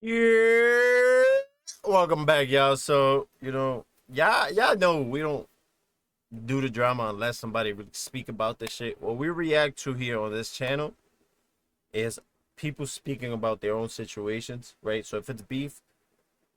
Yeah. Welcome back, y'all. So, y'all know we don't do the drama unless somebody really speak about this shit. What we react to here on this channel is people speaking about their own situations, right? So if it's beef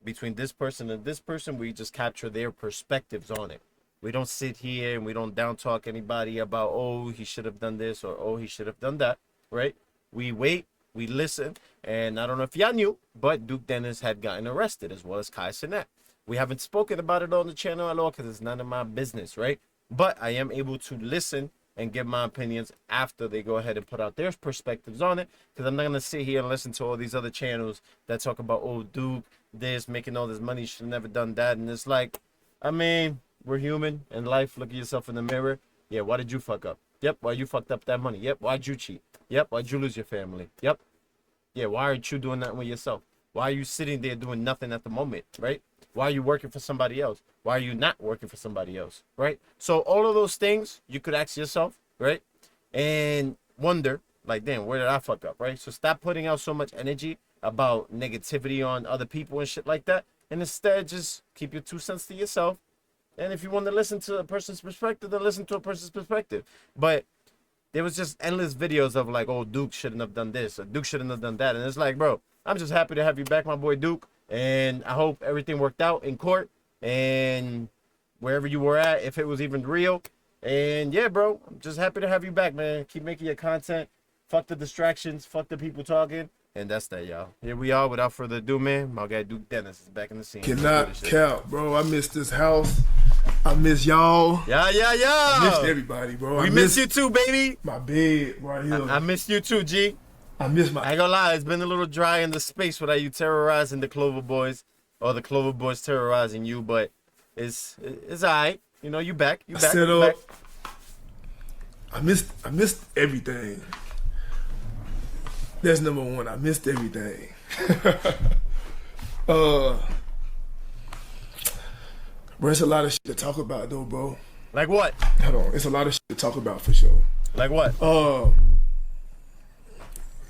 between this person and this person, we just capture their perspectives on it. We don't sit here and we don't down talk anybody about, oh, he should have done this or oh, he should have done that, right? We wait, we listen, and I don't know if y'all knew, but Duke Dennis had gotten arrested as well as Kai Cenat. We haven't spoken about it on the channel at all because it's none of my business, right? But I am able to listen and give my opinions after they go ahead and put out their perspectives on it. Because I'm not gonna sit here and listen to all these other channels that talk about, oh, Duke this making all this money, should have never done that. And it's like, I mean, we're human in life. Look at yourself in the mirror. Yeah, why did you fuck up? Yep, why you fucked up that money? Yep, why'd you cheat? Yep, why'd you lose your family? Yep. Yeah, why aren't you doing that with yourself? Why are you sitting there doing nothing at the moment, right? Why are you working for somebody else? Why are you not working for somebody else, right? So all of those things you could ask yourself, right? And wonder, like, damn, where did I fuck up, right? So stop putting out so much energy about negativity on other people and shit like that. And instead, just keep your 2 cents to yourself. And if you want to listen to a person's perspective, then listen to a person's perspective. But there was just endless videos of like, oh, Duke shouldn't have done this, or Duke shouldn't have done that. And it's like, bro, I'm just happy to have you back, my boy Duke. And I hope everything worked out in court and wherever you were at, if it was even real. And yeah, bro, I'm just happy to have you back, man. Keep making your content. Fuck the distractions. Fuck the people talking. And that's that, y'all. Here we are. Without further ado, man, my guy Duke Dennis is back in the scene. Cannot count, bro. I miss this house. I miss y'all. Yeah. I missed everybody, bro. We miss you too, baby. My bed right here. I miss you too, G. I miss my. I ain't gonna lie, it's been a little dry in the space without you terrorizing the Clover Boys, or the Clover Boys terrorizing you, but it's alright. You know, you back. You back. Set You up. back. I missed everything. That's number one. I missed everything. Bro, it's a lot of shit to talk about though, bro. Like what? Hold on, it's a lot of shit to talk about for sure. Like what?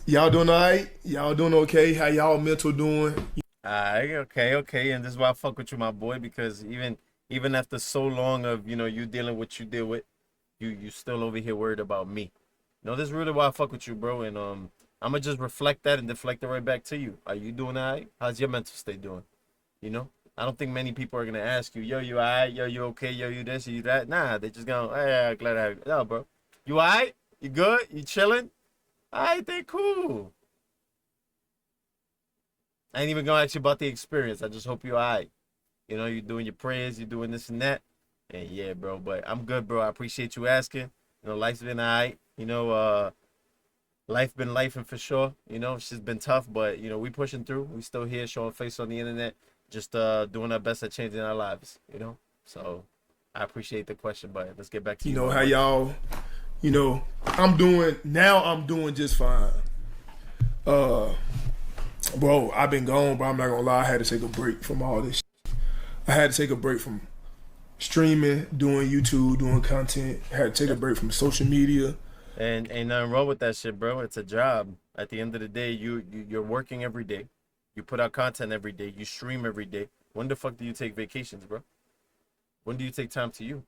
Y'all doing alright? Y'all doing okay? How y'all mental doing? Alright, okay. And this is why I fuck with you, my boy, because even after so long of, you dealing with what you deal with, you still over here worried about me. This is really why I fuck with you, bro. And I'ma just reflect that and deflect it right back to you. Are you doing alright? How's your mental state doing? I don't think many people are gonna ask you, yo, you alright? Yo, you okay? Yo, you this, you that? Nah, they just gonna, hey, glad I have you. No, bro. You alright? You good? You chilling? Alright, then cool. I ain't even gonna ask you about the experience. I just hope you're alright. You're doing your prayers, you're doing this and that. And yeah, bro, but I'm good, bro. I appreciate you asking. Life's been alright. Life been lifing for sure. It's just been tough, but we pushing through. We still here, showing face on the internet, just doing our best at changing our lives. So I appreciate the question, but let's get back to you. How y'all, I'm doing just fine. Bro, I've been gone, but I'm not gonna lie, I had to take a break from all this shit. I had to take a break from streaming, doing YouTube, doing content. I had to take a break from social media. And ain't nothing wrong with that shit, bro. It's a job. At the end of the day, you're working every day. You put out content every day. You stream every day. When the fuck do you take vacations, bro? When do you take time to you?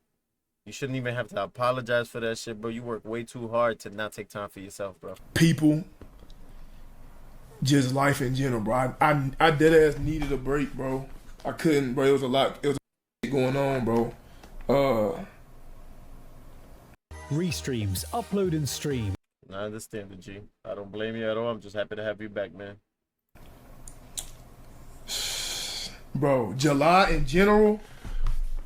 You shouldn't even have to apologize for that shit, bro. You work way too hard to not take time for yourself, bro. People, just life in general, bro. I dead ass needed a break, bro. I couldn't, bro. It was a lot going on, bro. Restreams, upload and stream. I understand it, G. I don't blame you at all. I'm just happy to have you back, man. Bro, July in general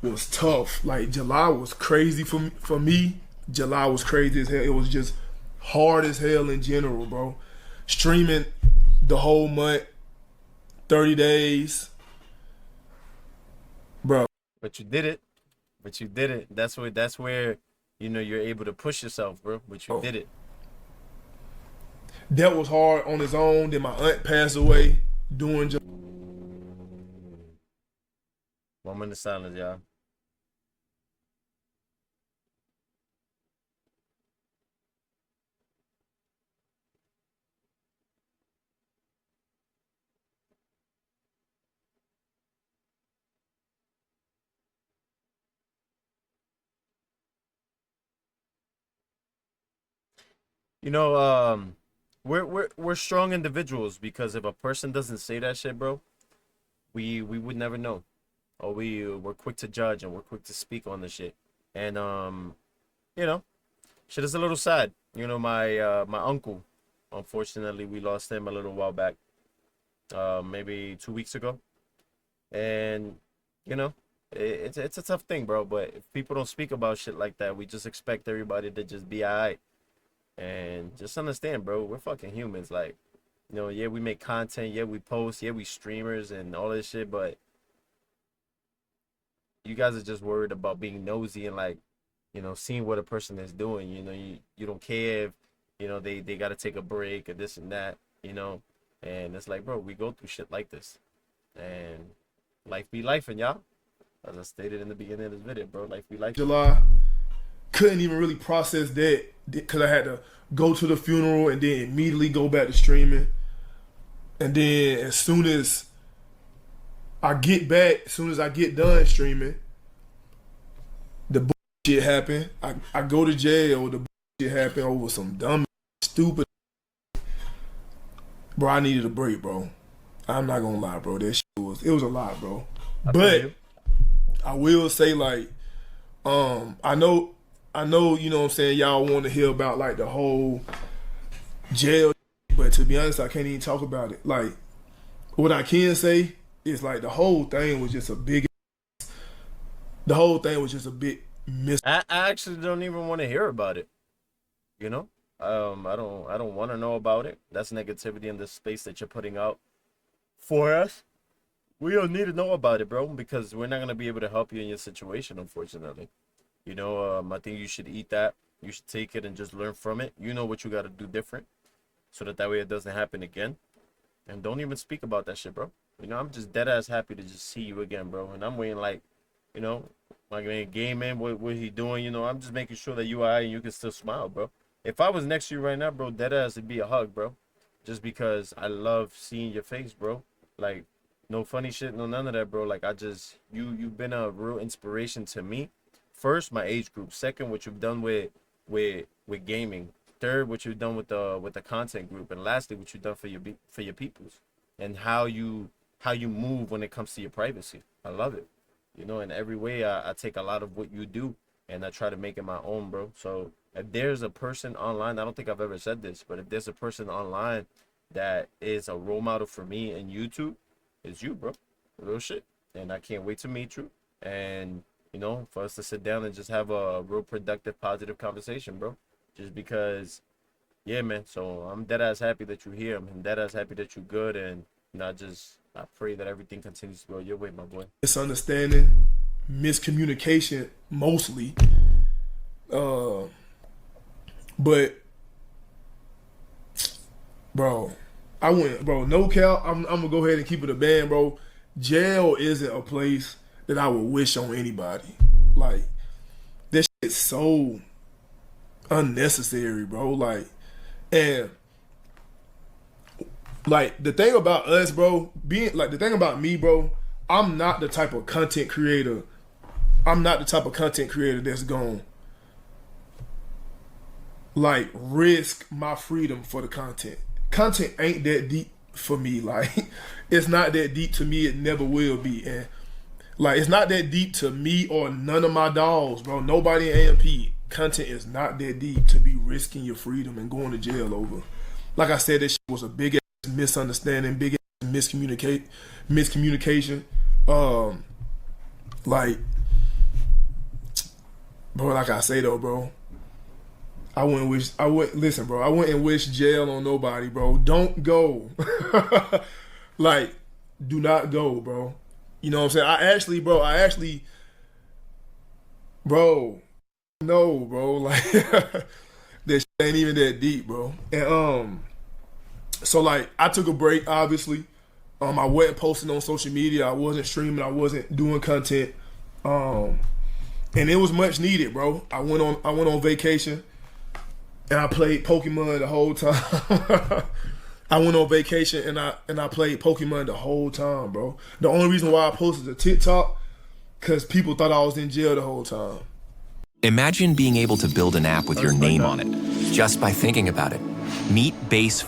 was tough. Like, July was crazy for me. July was crazy as hell. It was just hard as hell in general, bro. Streaming the whole month, 30 days. Bro. But you did it. That's where you're able to push yourself, bro. But you did it. That was hard on its own. Then my aunt passed away during July. Moment of silence, y'all. You know, we're strong individuals because if a person doesn't say that shit, bro, we would never know. Or we're quick to judge and we're quick to speak on the shit. And you know, shit is a little sad. You know, my uncle, unfortunately, we lost him a little while back, maybe 2 weeks ago. And you know, it's a tough thing, bro. But if people don't speak about shit like that, we just expect everybody to just be alright. And just understand, bro, we're fucking humans. Like, you know, yeah, we make content, yeah, we post, yeah, we streamers and all this shit, but you guys are just worried about being nosy and like, you know, seeing what a person is doing. You know, you don't care if, you know, they got to take a break or this and that, you know. And it's like, bro, we go through shit like this. And life be life, and y'all. As I stated in the beginning of this video, bro, life be life. July, couldn't even really process that because I had to go to the funeral and then immediately go back to streaming. And then as soon as I get back, as soon as I get done streaming, the shit happened. I go to jail, the shit happened over some dumb, stupid. Bro, I needed a break, bro. I'm not gonna lie, bro. That shit was a lot, bro. But I will say, like, I know, you know what I'm saying, y'all want to hear about like the whole jail, but to be honest, I can't even talk about it. Like, what I can say is like the whole thing was just a big miss. I actually don't even want to hear about it. You know? I don't want to know about it. That's negativity in the space that you're putting out for us. We don't need to know about it, bro, because we're not gonna be able to help you in your situation, unfortunately. You know, I think you should eat that. You should take it and just learn from it. You know what you got to do different, so that way it doesn't happen again. And don't even speak about that shit, bro. You know, I'm just dead ass happy to just see you again, bro. And I'm waiting, like, you know, like, man, game man, what he doing? You know, I'm just making sure that you are and you can still smile, bro. If I was next to you right now, bro, dead ass, it'd be a hug, bro. Just because I love seeing your face, bro. Like, no funny shit, no none of that, bro. Like, you've been a real inspiration to me. First, my age group. Second, what you've done with gaming. Third, what you've done with the content group. And lastly, what you've done for your peoples. And how you move when it comes to your privacy. I love it. You know, in every way, I take a lot of what you do and I try to make it my own, bro. So if there's a person online, I don't think I've ever said this, but if there's a person online that is a role model for me in YouTube, it's you, bro. Real shit. And I can't wait to meet you. And, you know, for us to sit down and just have a real productive, positive conversation, bro. Just because, yeah, man. So I'm dead ass happy that you're here. I'm dead ass happy that you're good. And, you know, I pray that everything continues to go your way, my boy. Misunderstanding, miscommunication, mostly. But, bro, no cap, I'm gonna go ahead and keep it a band, bro. Jail isn't a place that I would wish on anybody. Like, this shit's so unnecessary, bro. Like, and like the thing about us, bro, the thing about me, bro, I'm not the type of content creator. I'm not the type of content creator that's gonna like risk my freedom for the content. Content ain't that deep for me. Like, it's not that deep to me. It never will be. And like, it's not that deep to me or none of my dogs, bro. Nobody in AMP. Content is not that deep to be risking your freedom and going to jail over. Like I said, this shit was a big ass misunderstanding, big ass miscommunication. Like, bro, like I say though, bro, I wouldn't wish jail on nobody, bro. Don't go. Like, do not go, bro. You know what I'm saying? I actually, bro, no, bro. Like, that shit ain't even that deep, bro. And so like, I took a break, obviously. I wasn't posting on social media. I wasn't streaming. I wasn't doing content. And it was much needed, bro. I went on vacation. And I played Pokemon the whole time. I went on vacation and I played Pokemon the whole time, bro. The only reason why I posted a TikTok, because people thought I was in jail the whole time. Imagine being able to build an app with your name on it, just by thinking about it. Meet Base.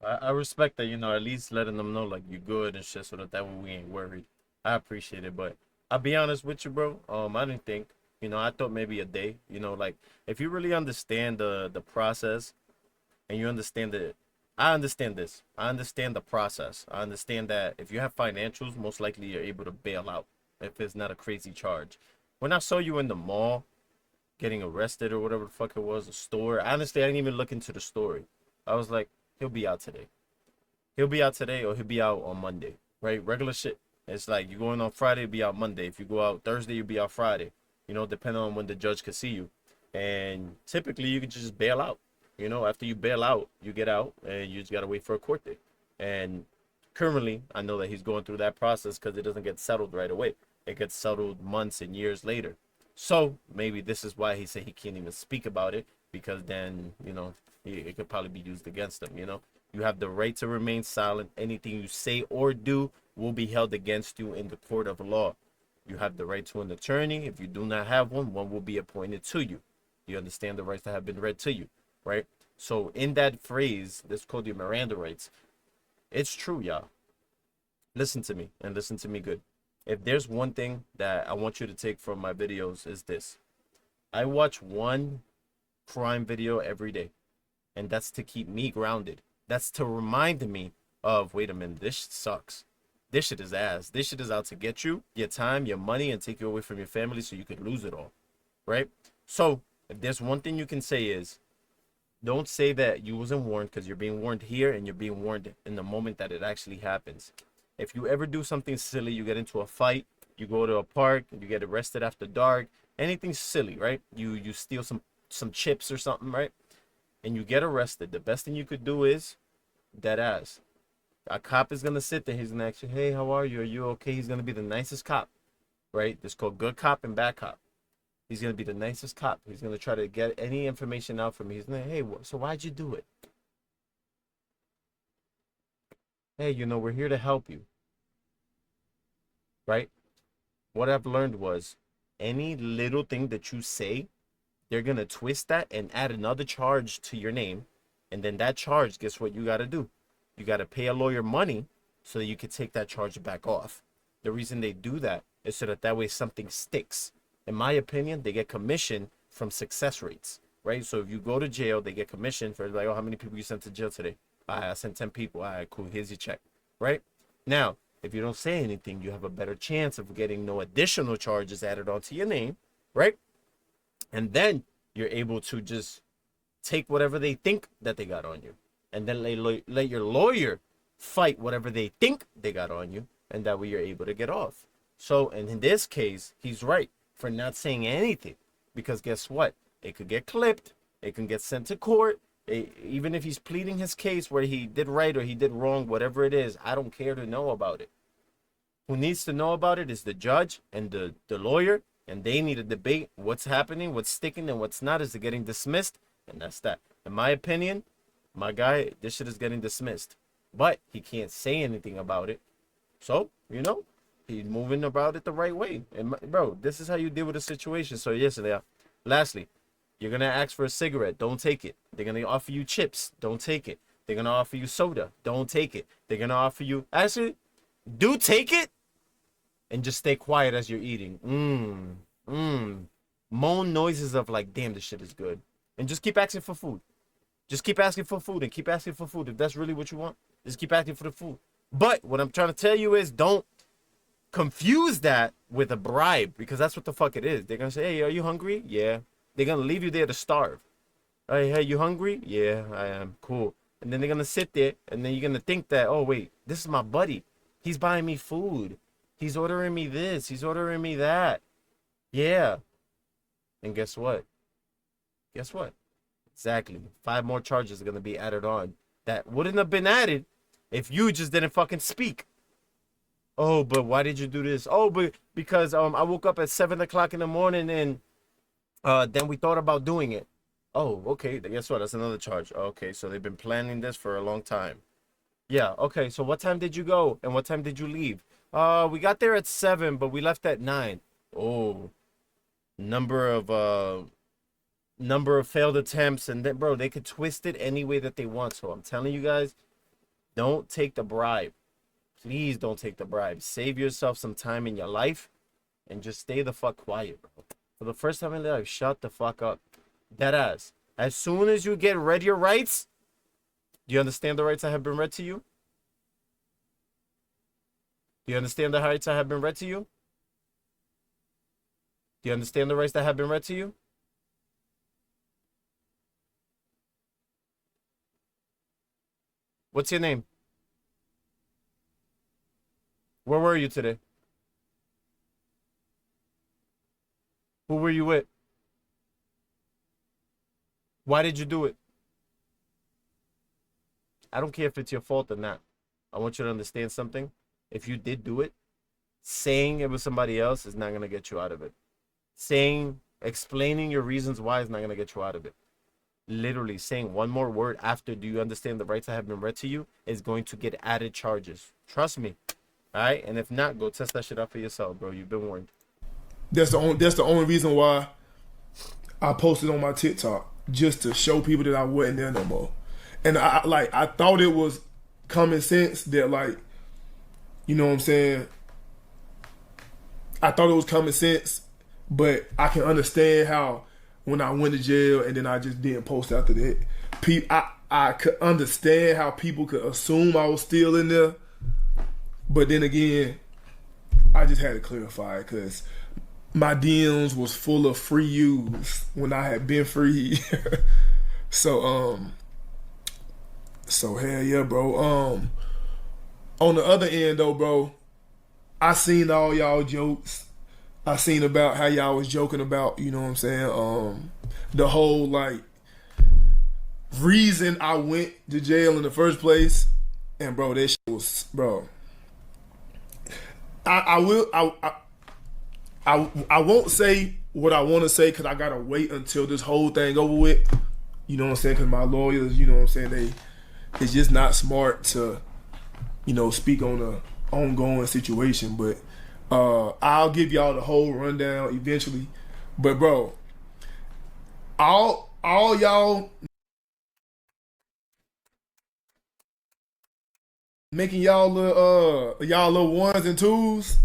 I respect that, at least letting them know like you good and shit, so that way we ain't worried. I appreciate it, but I'll be honest with you, bro. I didn't think, I thought maybe a day. Like if you really understand the process, and you understand that, I understand this. I understand the process. I understand that if you have financials, most likely you're able to bail out if it's not a crazy charge. When I saw you in the mall getting arrested or whatever the fuck it was, a store, honestly, I didn't even look into the story. I was like, he'll be out today. He'll be out today, or he'll be out on Monday, right? Regular shit. It's like you going on Friday, be out Monday. If you go out Thursday, you'll be out Friday. Depending on when the judge can see you. And typically, you can just bail out. After you bail out, you get out, and you just gotta wait for a court date. And currently, I know that he's going through that process because it doesn't get settled right away. It gets settled months and years later. So maybe this is why he said he can't even speak about it, because then, it could probably be used against him. You have the right to remain silent. Anything you say or do will be held against you in the court of law. You have the right to an attorney. If you do not have one, one will be appointed to you. You understand the rights that have been read to you, right? So in that phrase, that's called your Miranda rights. It's true, y'all. Listen to me, and listen to me good. If there's one thing that I want you to take from my videos, is this. I watch one crime video every day, and that's to keep me grounded. That's to remind me of, wait a minute, this shit sucks. This shit is ass. This shit is out to get you, your time, your money, and take you away from your family so you could lose it all, right? So if there's one thing you can say is, don't say that you wasn't warned, because you're being warned here and you're being warned in the moment that it actually happens. If you ever do something silly, you get into a fight, you go to a park, you get arrested after dark, anything silly, right? You steal some chips or something, right? And you get arrested. The best thing you could do is dead ass. A cop is gonna sit there. He's gonna ask you, "Hey, how are you? Are you okay?" He's gonna be the nicest cop, right? It's called good cop and bad cop. He's gonna be the nicest cop. He's gonna try to get any information out from me. He's gonna, "Hey, so why'd you do it? Hey, we're here to help you." Right? What I've learned was, any little thing that you say, they're gonna twist that and add another charge to your name, and then that charge, guess what you gotta do? You gotta pay a lawyer money so that you can take that charge back off. The reason they do that is so that way something sticks. In my opinion, they get commission from success rates, right? So if you go to jail, they get commission for like, oh, how many people you sent to jail today? I sent 10 people. All right, cool. Here's your check, right? Now, if you don't say anything, you have a better chance of getting no additional charges added onto your name, right? And then you're able to just take whatever they think that they got on you. And then let your lawyer fight whatever they think they got on you. And that way you're able to get off. So, and in this case, he's right for not saying anything. Because guess what? It could get clipped. It can get sent to court. Even if he's pleading his case where he did right or he did wrong, whatever it is, I don't care to know about it. Who needs to know about it is the judge and the lawyer. And they need to debate what's happening, what's sticking, and what's not. Is it getting dismissed? And that's that. In my opinion, my guy, this shit is getting dismissed. But he can't say anything about it. So, he's moving about it the right way. And bro, this is how you deal with a situation. So yesterday, lastly, you're going to ask for a cigarette. Don't take it. They're going to offer you chips. Don't take it. They're going to offer you soda. Don't take it. They're going to offer you, actually, do take it. And just stay quiet as you're eating. Moan noises of like, damn, this shit is good. And just keep asking for food. Just keep asking for food and keep asking for food. If that's really what you want, just keep asking for the food. But what I'm trying to tell you is, don't confuse that with a bribe, because that's what the fuck it is. They're going to say, hey, are you hungry? Yeah. They're going to leave you there to starve. Hey, you hungry? Yeah, I am. Cool. And then they're going to sit there and then you're going to think that, oh, wait, this is my buddy. He's buying me food. He's ordering me this. He's ordering me that. Yeah. And guess what? Guess what? Exactly. 5 more charges are going to be added on that wouldn't have been added if you just didn't fucking speak. Oh, but why did you do this? Oh, but because I woke up at 7 o'clock in the morning and then we thought about doing it. Oh, okay. Guess what? That's another charge. Okay, so they've been planning this for a long time. Yeah, okay. So what time did you go and what time did you leave? We got there at 7, but we left at 9. Oh, number of number of failed attempts, and then, bro, they could twist it any way that they want. So I'm telling you guys, don't take the bribe. Please don't take the bribe. Save yourself some time in your life and just stay the fuck quiet, bro. For the first time in your life, shut the fuck up. Dead ass. As soon as you get read your rights, do you understand the rights that have been read to you? Do you understand the rights that have been read to you? Do you understand the rights that have been read to you? What's your name? Where were you today? Who were you with? Why did you do it? I don't care if it's your fault or not. I want you to understand something. If you did do it, saying it was somebody else is not going to get you out of it. Explaining your reasons why is not going to get you out of it. Literally saying one more word after "do you understand the rights that have been read to you" is going to get added charges. Trust me. All right? And if not, go test that shit out for yourself, bro. You've been warned. That's the only reason why I posted on my TikTok, just to show people that I wasn't there no more. And I thought it was common sense that, like, you know what I'm saying? I thought it was common sense, but I can understand how when I went to jail and then I just didn't post after that. I could understand how people could assume I was still in there, but then again, I just had to clarify it because my DMs was full of free use when I had been free. So hell yeah, bro. On the other end though, bro, I seen all y'all jokes. I seen about how y'all was joking about, you know what I'm saying, the whole, like, reason I went to jail in the first place. And bro, that shit was, bro. I won't say what I want to say because I gotta wait until this whole thing over with. You know what I'm saying? Because my lawyers, you know what I'm saying, it's just not smart to, you know, speak on a ongoing situation. But I'll give y'all the whole rundown eventually. But bro, all y'all making y'all little ones and twos,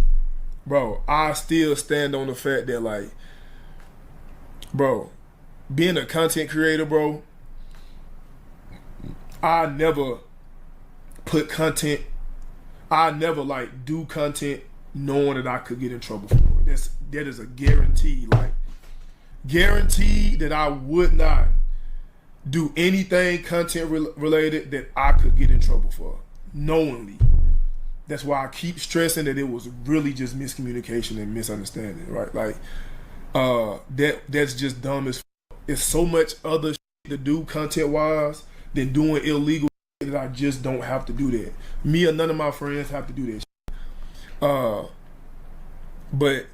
bro, I still stand on the fact that, like, bro, being a content creator, bro, I never put content, I never, like, do content knowing that I could get in trouble for it. That is a guarantee, like, guarantee that I would not do anything content related that I could get in trouble for, knowingly. That's why I keep stressing that it was really just miscommunication and misunderstanding, right? Like, that's just dumb as f***. It's so much other shit to do content-wise than doing illegal shit that I just don't have to do that. Me or none of my friends have to do that shit. But,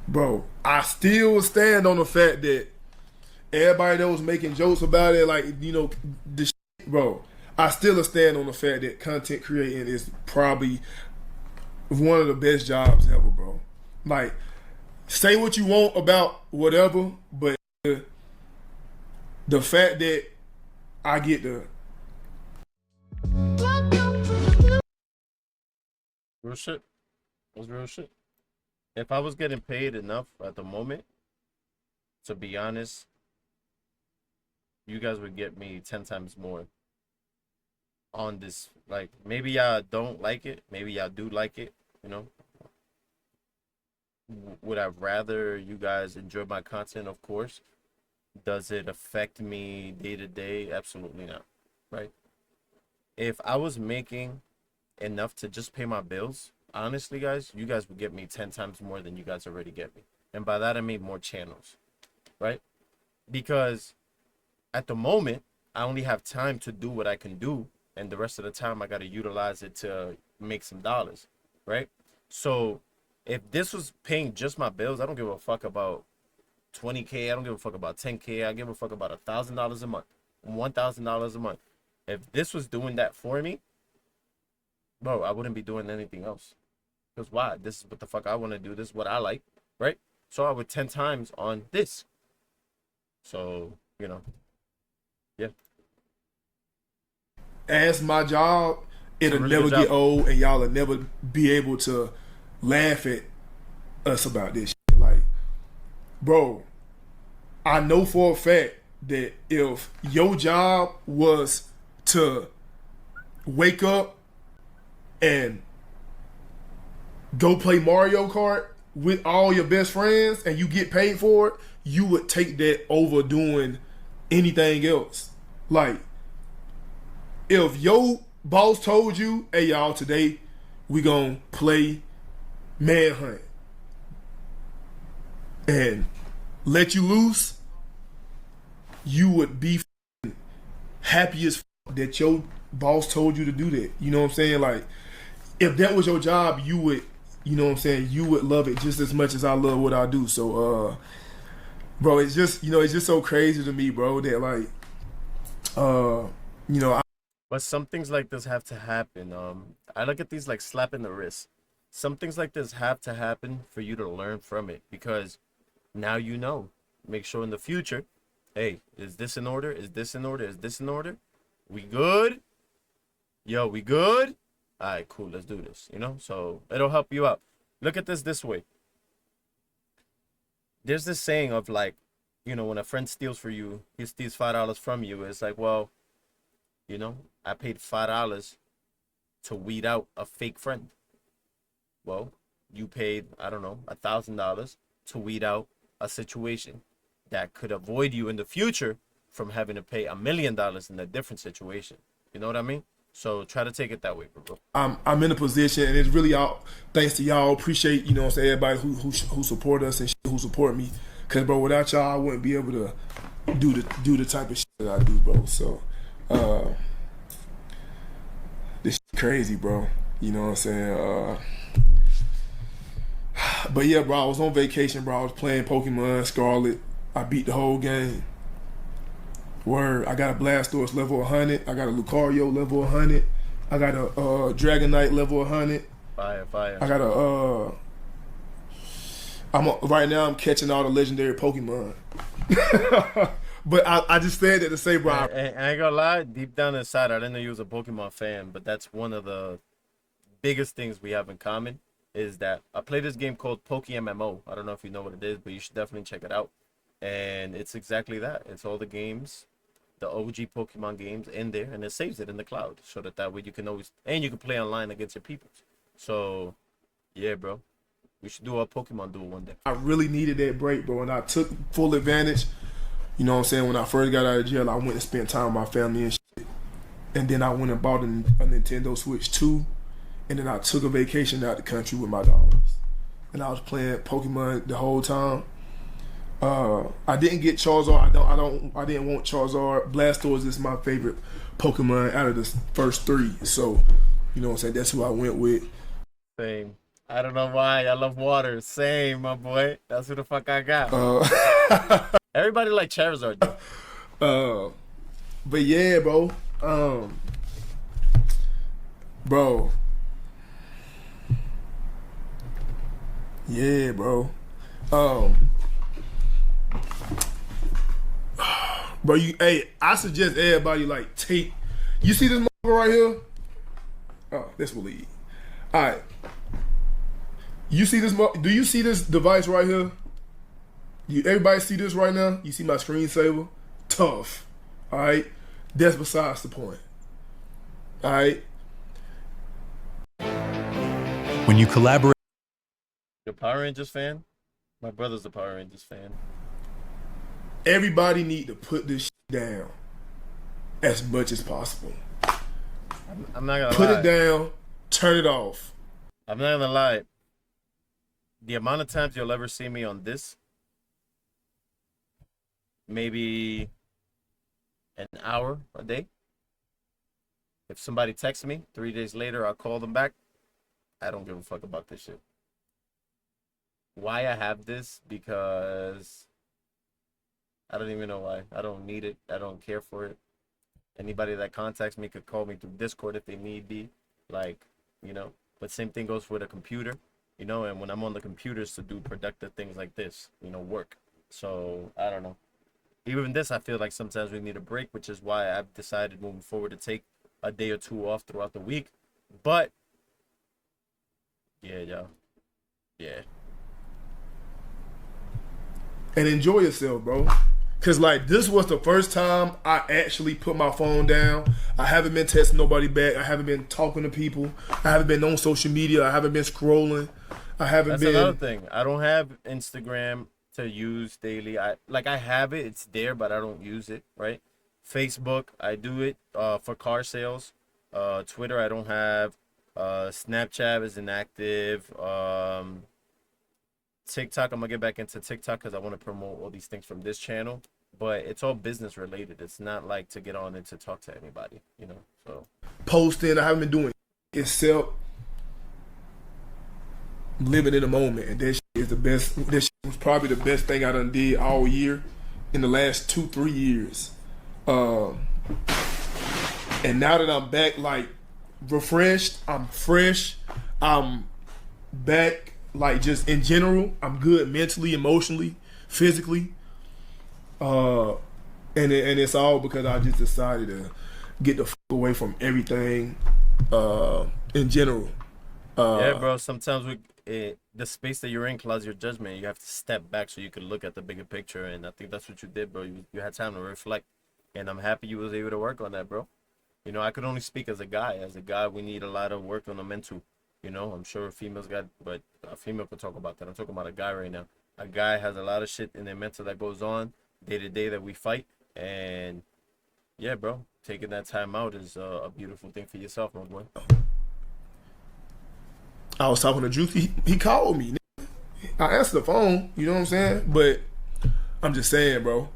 bro, I still stand on the fact that everybody that was making jokes about it, like, you know, the shit, bro, I still stand on the fact that content creating is probably one of the best jobs ever, bro. Like, say what you want about whatever, but the fact that I get the Real shit. That's real shit. If I was getting paid enough at the moment, to be honest, you guys would get me 10 times more on this. Like, maybe y'all don't like it, maybe y'all do like it, you know. Would I rather you guys enjoy my content? Of course. Does it affect me day to day? Absolutely not, right? If I was making enough to just pay my bills, honestly, guys, you guys would get me 10 times more than you guys already get me. And by that I mean more channels, right? Because at the moment, I only have time to do what I can do, and the rest of the time I got to utilize it to make some dollars, right? So if this was paying just my bills, I don't give a fuck about 20K. I don't give a fuck about 10K. I give a fuck about $1,000 a month, $1,000 a month. If this was doing that for me, bro, I wouldn't be doing anything else. Because why? This is what the fuck I want to do. This is what I like, right? So I would 10 times on this. So, you know, yeah. As my job, it'll Really never good get job. old, and y'all will never be able to laugh at us about this shit. Like, bro, I know for a fact that if your job was to wake up and go play Mario Kart with all your best friends and you get paid for it, you would take that over doing anything else. Like, if your boss told you, hey y'all, today we gonna play Manhunt and let you loose, you would be happy as that your boss told you to do that. You know what I'm saying? Like, if that was your job, you would, you know what I'm saying, you would love it just as much as I love what I do. So bro, it's just, it's just so crazy to me, bro, that like you know, But some things like this have to happen. I look at these like slap in the wrist. Some things like this have to happen for you to learn from it, because now you know. Make sure in the future, hey, is this in order? Is this in order? Is this in order? We good? Yo, we good? All right, cool. Let's do this. You know, so it'll help you out. Look at this way. There's this saying of like, you know, when a friend steals for you, he steals $5 from you. It's like, well, you know, I paid $5 to weed out a fake friend. Well, you paid, I don't know, $1,000 to weed out a situation that could avoid you in the future from having to pay $1 million in a different situation. You know what I mean? So try to take it that way, bro. I'm in a position, and it's really all thanks to y'all. Appreciate, you know what I'm saying, everybody who support us and who support me. Cause bro, without y'all, I wouldn't be able to do the type of shit that I do, bro. So this shit crazy, bro. You know what I'm saying? But yeah, bro, I was on vacation, bro. I was playing Pokemon Scarlet. I beat the whole game. Word, I got a Blastoise level 100. I got a Lucario level 100. I got a Dragonite level 100. Fire. I got a right now I'm catching all the legendary Pokemon. But I just said that to say, bro. I ain't gonna lie, deep down inside, I didn't know you was a Pokemon fan, but that's one of the biggest things we have in common is that I play this game called PokeMMO. I don't know if you know what it is, but you should definitely check it out. And it's exactly that. It's all the games, the OG Pokemon games in there, and it saves it in the cloud so that way you can always, and you can play online against your people. So, yeah, bro. We should do a Pokemon duel one day. I really needed that break, bro, and I took full advantage. You know what I'm saying? When I first got out of jail, I went and spent time with my family and shit. And then I went and bought a Nintendo Switch 2. And then I took a vacation out the country with my dogs. And I was playing Pokemon the whole time. I didn't get Charizard. I didn't want Charizard. Blastoise is my favorite Pokemon out of the first three. So, you know what I'm saying? That's who I went with. Same. I don't know why. I love water. Same, my boy. That's who the fuck I got. Everybody like Charizard. But yeah, bro. Bro. Yeah, bro. Bro, I suggest everybody like take. You see this motherfucker right here? Oh, this will lead. All right. You see this? Do you see this device right here? Everybody see this right now? You see my screensaver? Tough. All right. That's besides the point. All right. When you collaborate. You're a Power Rangers fan? My brother's a Power Rangers fan. Everybody need to put this shit down as much as possible. I'm not gonna Put lie. it down. Turn it off. I'm not gonna lie. The amount of times you'll ever see me on this, maybe an hour a day. If somebody texts me 3 days later, I'll call them back. I don't give a fuck about this shit. Why I have this? Because I don't even know why. I don't need it. I don't care for it. Anybody that contacts me could call me through Discord if they need be. Like, you know. But same thing goes with a computer. You know, and when I'm on the computers to do productive things like this, you know, work. So, I don't know. even this, I feel like sometimes we need a break, which is why I've decided moving forward to take a day or two off throughout the week. But yeah, y'all. Yeah. And enjoy yourself, bro. Cause like this was the first time I actually put my phone down. I haven't been texting nobody back. I haven't been talking to people. I haven't been on social media. I haven't been scrolling. I haven't That's been. another thing. I don't have Instagram to use daily. I have it. It's there, but I don't use it. Right. Facebook, I do it for car sales. Twitter, I don't have. Snapchat is inactive. TikTok, I'm gonna get back into TikTok because I want to promote all these things from this channel. But it's all business related. It's not like to get on and to talk to anybody, you know. So Posting, I haven't been doing it. Except living in the moment, and that shit is the best. That shit was probably the best thing I done did all year in the last 2-3 years. And now that I'm back, like refreshed, I'm fresh, I'm back, like just in general, I'm good mentally, emotionally, physically. And it's all because I just decided to get the fuck away from everything in general. yeah, bro. Sometimes the space that you're in clouds your judgment. You have to step back so you can look at the bigger picture, and I think that's what you did, bro. You had time to reflect, and I'm happy you was able to work on that, bro. You know, I could only speak as a guy. As a guy, we need a lot of work on the mental. You know, I'm sure females got, but a female could talk about that. I'm talking about a guy right now. A guy has a lot of shit in their mental that goes on day to day that we fight, and yeah, bro, taking that time out is a beautiful thing for yourself, my boy. I was talking to Juice. He called me. I answered the phone. You know what I'm saying? But I'm just saying, bro.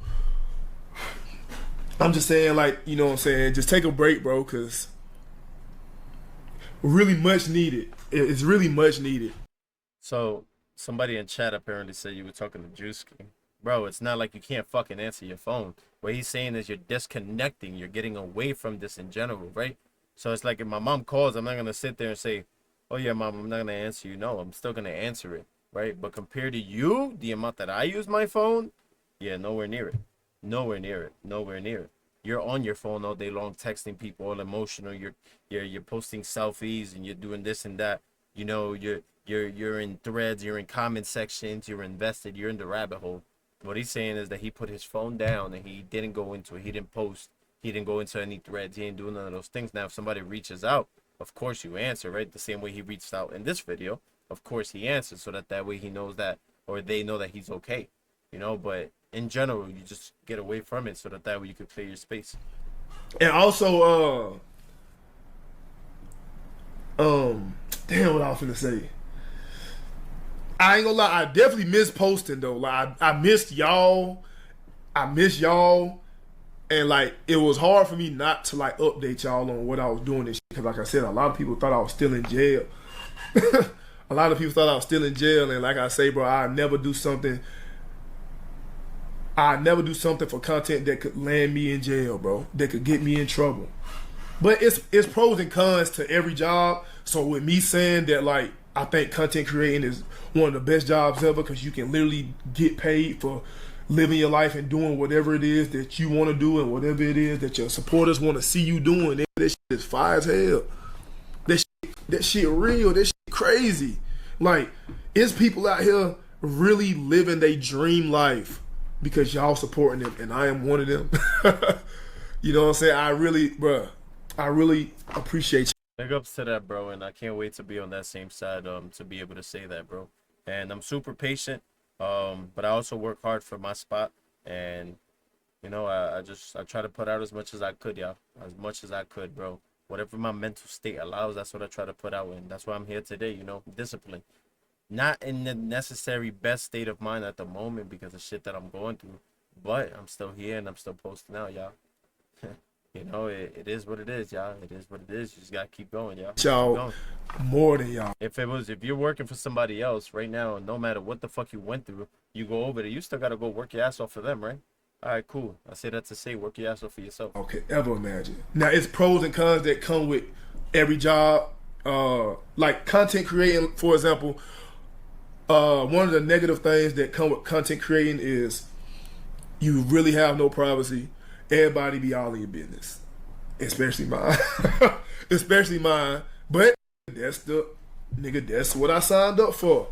I'm just saying, like, you know what I'm saying? Just take a break, bro, because really much needed. It's really much needed. So somebody in chat apparently said you were talking to Juice King. Bro, it's not like you can't fucking answer your phone. What he's saying is you're disconnecting. You're getting away from this in general, right? So it's like if my mom calls, I'm not going to sit there and say, oh, yeah, mom, I'm not going to answer you. No, I'm still going to answer it, right? But compared to you, the amount that I use my phone, yeah, nowhere near it. Nowhere near it. Nowhere near it. You're on your phone all day long, texting people, all emotional. You're posting selfies and you're doing this and that. You know, you're in threads, you're in comment sections, you're invested, you're in the rabbit hole. What he's saying is that he put his phone down and he didn't go into it. He didn't post. He didn't go into any threads. He didn't do none of those things. Now, if somebody reaches out, of course you answer, right? The same way he reached out in this video. Of course he answers so that way he knows that, or they know that he's okay, you know. But in general, you just get away from it so that way you could clear your space. And also, damn, what I was finna say. I ain't gonna lie, I definitely miss posting though. Like I missed y'all. I miss y'all. And like it was hard for me not to like update y'all on what I was doing this shit. Cause like I said, a lot of people thought I was still in jail. A lot of people thought I was still in jail, and like I say, bro, I never do something for content that could land me in jail, bro. That could get me in trouble. But it's pros and cons to every job. So with me saying that, like, I think content creating is one of the best jobs ever because you can literally get paid for living your life and doing whatever it is that you want to do and whatever it is that your supporters want to see you doing. That shit is fire as hell. That shit real. That shit crazy. Like, it's people out here really living their dream life because y'all supporting them, and I am one of them. You know what I'm saying? I really appreciate you. Big ups to that, bro, and I can't wait to be on that same side, to be able to say that, bro. And I'm super patient, but I also work hard for my spot, and you know, I try to put out as much as I could, y'all, as much as I could, bro. Whatever my mental state allows, that's what I try to put out, and that's why I'm here today, you know, discipline. Not in the necessary best state of mind at the moment because of shit that I'm going through, but I'm still here and I'm still posting out, y'all. You know, it is what it is, y'all. It is what it is. You just gotta keep going, y'all. Y'all more than y'all. If you're working for somebody else right now, no matter what the fuck you went through, you go over there, you still gotta go work your ass off for them, right? All right, cool. I say that to say work your ass off for yourself. Okay, ever imagine. Now, it's pros and cons that come with every job. Like content creating, for example, one of the negative things that come with content creating is you really have no privacy. Everybody be all in your business, especially mine, especially mine. But that's that's what I signed up for.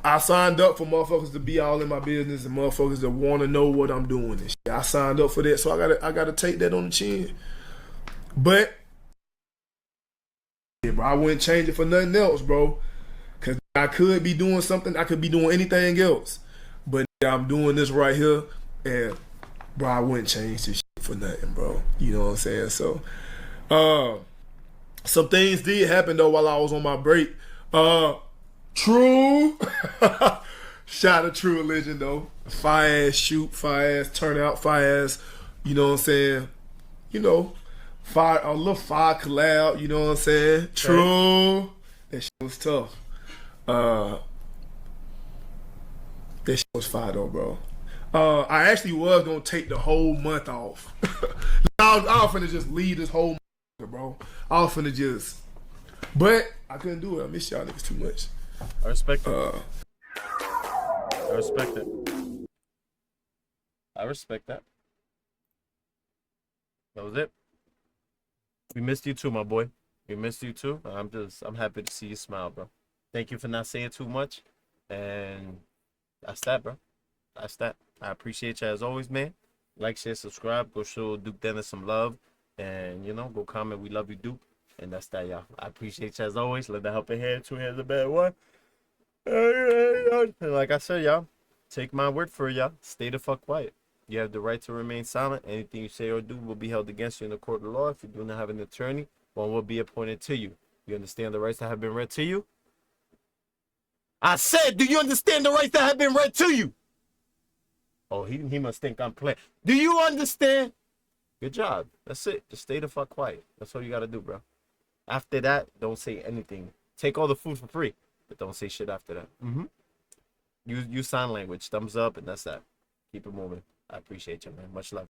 I signed up for motherfuckers to be all in my business and motherfuckers that want to know what I'm doing and shit. I signed up for that, so I gotta take that on the chin. But yeah, bro, I wouldn't change it for nothing else, bro. Cause I could be doing something, I could be doing anything else. But I'm doing this right here, and bro, I wouldn't change this shit for nothing, bro. You know what I'm saying? So, some things did happen though while I was on my break. True. Shout out to True Religion though. Fire ass shoot, fire ass turnout, fire ass, you know what I'm saying? You know, fire a little fire collab, you know what I'm saying? Okay. True. That shit was tough. That shit was fire though, bro. I actually was gonna take the whole month off. I was finna just leave this whole month, bro. I was finna just, but I couldn't do it. I miss y'all niggas too much. I respect it. I respect it. I respect that. That was it. We missed you too, my boy. We missed you too. I'm happy to see you smile, bro. Thank you for not saying too much. And that's that, bro. That's that. I appreciate you as always, man. Like, share, subscribe. Go show Duke Dennis some love. And, you know, go comment. We love you, Duke. And that's that, y'all. I appreciate you as always. Let the helping hand. 2 hands a bad one. And like I said, y'all, take my word for it, y'all. Stay the fuck quiet. You have the right to remain silent. Anything you say or do will be held against you in the court of law. If you do not have an attorney, one will be appointed to you. You understand the rights that have been read to you? I said, do you understand the rights that have been read to you? Oh, he must think I'm playing. Do you understand? Good job. That's it. Just stay the fuck quiet. That's all you gotta do, bro. After that, don't say anything. Take all the food for free, but don't say shit after that. Use sign language. Thumbs up, and that's that. Keep it moving. I appreciate you, man. Much love.